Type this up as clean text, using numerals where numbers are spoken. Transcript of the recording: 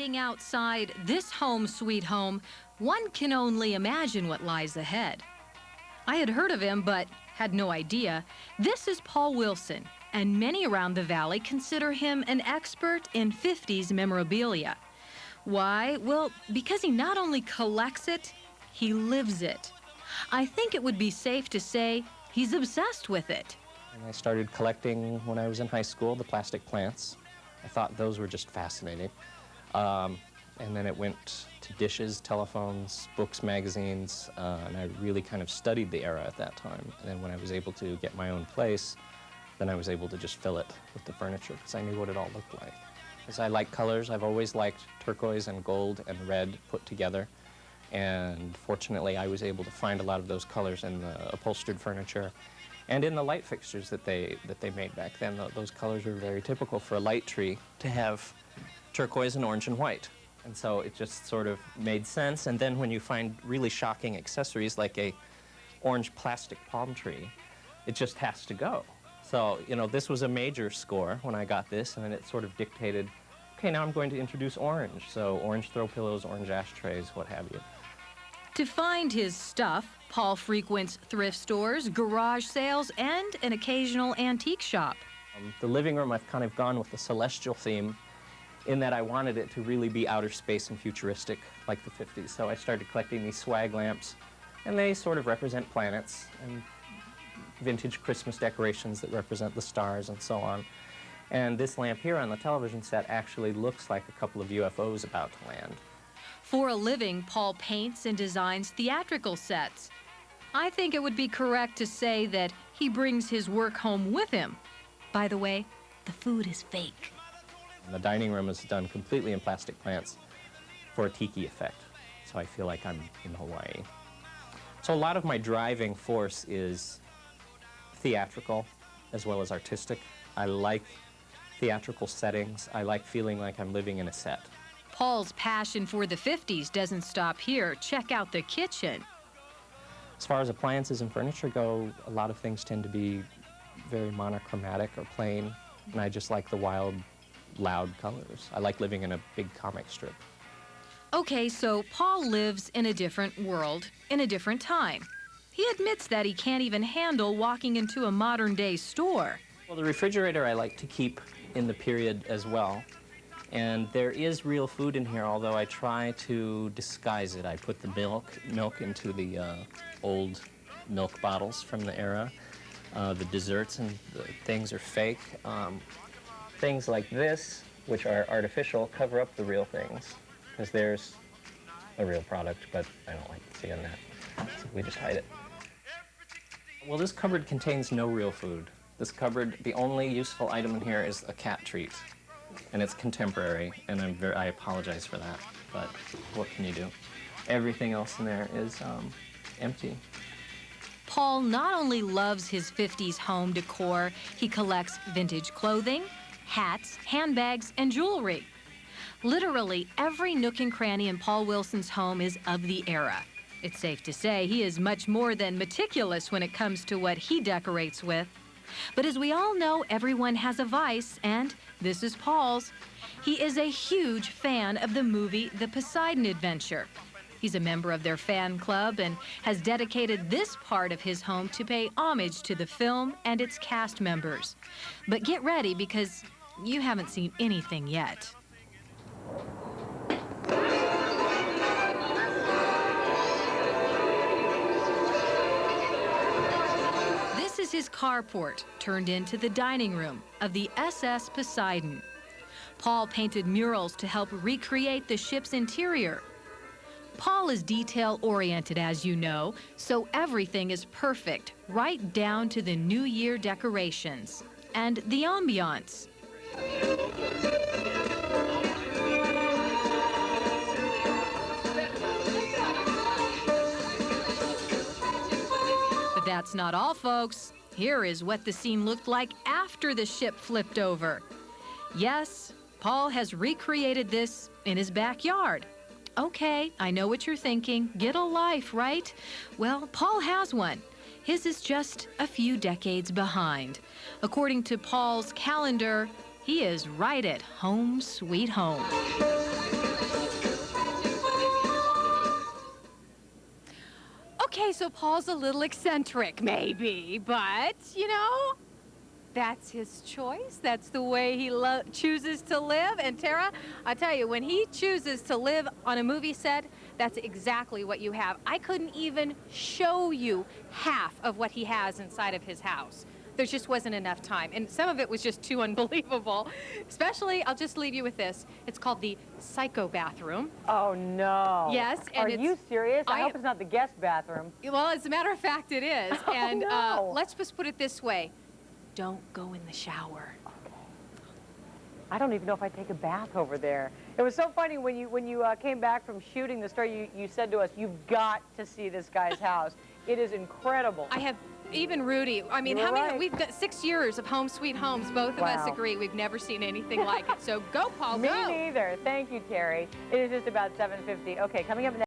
Standing outside this home sweet home, one can only imagine what lies ahead. I had heard of him, but had no idea. This is Paul Wilson, and many around the valley consider him an expert in 50s memorabilia. Why? Well, because he not only collects it, he lives it. I think it would be safe to say he's obsessed with it. And I started collecting when I was in high school, the plastic plants. I thought those were just fascinating. And then it went to dishes, telephones, books, magazines, and I really kind of studied the era at that time. And then when I was able to get my own place, then I was able to just fill it with the furniture because I knew what it all looked like. Because I like colors, I've always liked turquoise and gold and red put together. And fortunately, I was able to find a lot of those colors in the upholstered furniture and in the light fixtures that they made back then. Those colors were very typical for a light tree to have turquoise and orange and white. And so it just sort of made sense. And then when you find really shocking accessories like a orange plastic palm tree, it just has to go. So, you know, this was a major score when I got this, and then it sort of dictated, okay, now I'm going to introduce orange. So orange throw pillows, orange ashtrays, what have you. To find his stuff, Paul frequents thrift stores, garage sales, and an occasional antique shop. The living room, I've kind of gone with the celestial theme in that I wanted it to really be outer space and futuristic like the 50s. So I started collecting these swag lamps, and they sort of represent planets, and vintage Christmas decorations that represent the stars and so on. And this lamp here on the television set actually looks like a couple of UFOs about to land. For a living, Paul paints and designs theatrical sets. I think it would be correct to say that he brings his work home with him. By the way, the food is fake. The dining room is done completely in plastic plants for a tiki effect, so I feel like I'm in Hawaii. So a lot of my driving force is theatrical as well as artistic. I like theatrical settings. I like feeling like I'm living in a set. Paul's passion for the 50s doesn't stop here. Check out the kitchen. As far as appliances and furniture go, a lot of things tend to be very monochromatic or plain, and I just like the wild, loud colors. I like living in a big comic strip. Okay, so Paul lives in a different world, in a different time. He admits that he can't even handle walking into a modern-day store. Well, the refrigerator I like to keep in the period as well. And there is real food in here, although I try to disguise it. I put the milk into the old milk bottles from the era. The desserts and the things are fake. Things like this, which are artificial, cover up the real things, because there's a real product, but I don't like seeing that, so we just hide it. Well, this cupboard contains no real food. This cupboard, the only useful item in here is a cat treat, and it's contemporary, and I apologize for that, but what can you do? Everything else in there is empty. Paul not only loves his 50s home decor, he collects vintage clothing, hats, handbags, and jewelry. Literally every nook and cranny in Paul Wilson's home is of the era. It's safe to say he is much more than meticulous when it comes to what he decorates with. But as we all know, everyone has a vice, and this is Paul's. He is a huge fan of the movie The Poseidon Adventure. He's a member of their fan club and has dedicated this part of his home to pay homage to the film and its cast members. But get ready, because you haven't seen anything yet. This is his carport, turned into the dining room of the SS Poseidon. Paul painted murals to help recreate the ship's interior. Paul is detail-oriented, as you know, so everything is perfect, right down to the New Year decorations and the ambiance. But that's not all, folks. Here is what the scene looked like after the ship flipped over. Yes, Paul has recreated this in his backyard. Okay, I know what you're thinking. Get a life, right? Well, Paul has one. His is just a few decades behind. According to Paul's calendar, he is right at home sweet home. Okay, so Paul's a little eccentric, maybe, but, you know, that's his choice. That's the way he chooses to live. And Tara, I tell you, when he chooses to live on a movie set, that's exactly what you have. I couldn't even show you half of what he has inside of his house. There just wasn't enough time. And some of it was just too unbelievable. Especially, I'll just leave you with this. It's called the Psycho Bathroom. Oh, no. Yes. And Are you serious? I hope it's not the guest bathroom. Well, as a matter of fact, it is. Oh, And no. let's just put it this way. Don't go in the shower. Okay. I don't even know if I'd take a bath over there. It was so funny when you came back from shooting the story, you said to us, you've got to see this guy's house. It is incredible. I have, even Rudy, I mean, You were how many, right. we've got 6 years of Home Sweet Homes. Both of us Wow. agree we've never seen anything like it. So go, Paul, Me go. neither. Thank you, Terry. It is just about 7:50. Okay, coming up next.